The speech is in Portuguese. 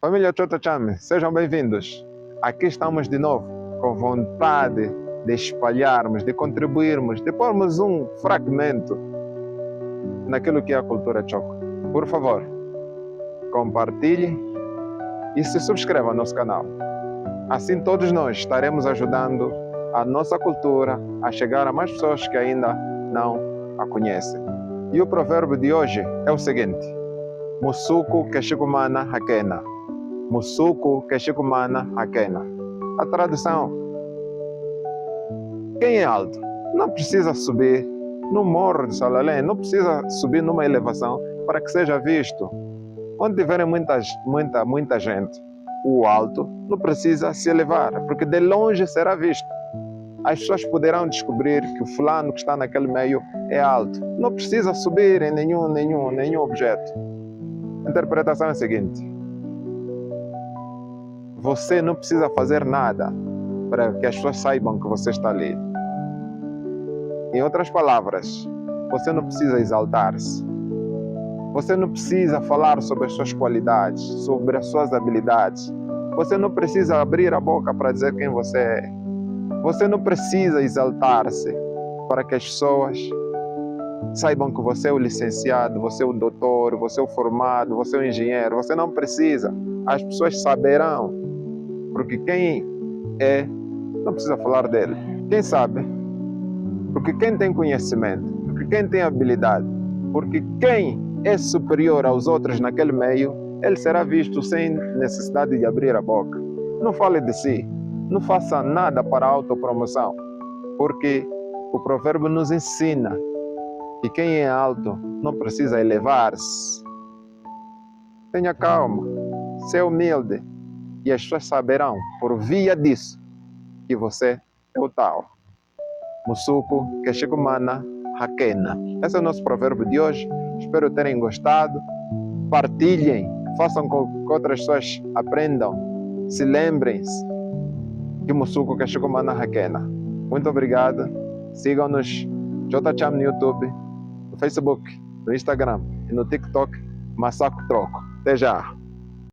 Família Chota Chame, sejam bem-vindos. Aqui estamos de novo, com vontade de espalharmos, de contribuirmos, de pormos um fragmento naquilo que é a cultura Choco. Por favor, compartilhe e se subscreva ao nosso canal. Assim todos nós estaremos ajudando a nossa cultura a chegar a mais pessoas que ainda não a conhecem. E o provérbio de hoje é o seguinte: Musuku keshikumana hakena. Musuku keshikumana hakena. A tradução: quem é alto não precisa subir no morro de Salalém, não precisa subir numa elevação para que seja visto. Onde tiverem muita gente, o alto não precisa se elevar, porque de longe será visto. As pessoas poderão descobrir que o fulano que está naquele meio é alto. Não precisa subir em nenhum objeto. A interpretação é a seguinte: você não precisa fazer nada para que as pessoas saibam que você está ali. Em outras palavras, você não precisa exaltar-se. Você não precisa falar sobre as suas qualidades, sobre as suas habilidades. Você não precisa abrir a boca para dizer quem você é. Você não precisa exaltar-se para que as pessoas saibam que você é o licenciado, você é o doutor, você é o formado, você é o engenheiro. Você não precisa. As pessoas saberão. Porque quem é, não precisa falar dele. Quem sabe? Porque quem tem conhecimento, porque quem tem habilidade, porque quem é superior aos outros naquele meio, ele será visto sem necessidade de abrir a boca. Não fale de si. Não faça nada para a autopromoção, porque o provérbio nos ensina que quem é alto não precisa elevar-se. Tenha calma, seja humilde, e as pessoas saberão, por via disso, que você é o tal. Musuku keshikumana hakena. Esse é o nosso provérbio de hoje. Espero terem gostado. Partilhem, façam com que outras pessoas aprendam. Se lembrem-se que Musuku keshikumana hakena. Muito obrigado. Sigam-nos Chota Chame no YouTube, no Facebook, no Instagram e no TikTok. Masaku Troco. Até já.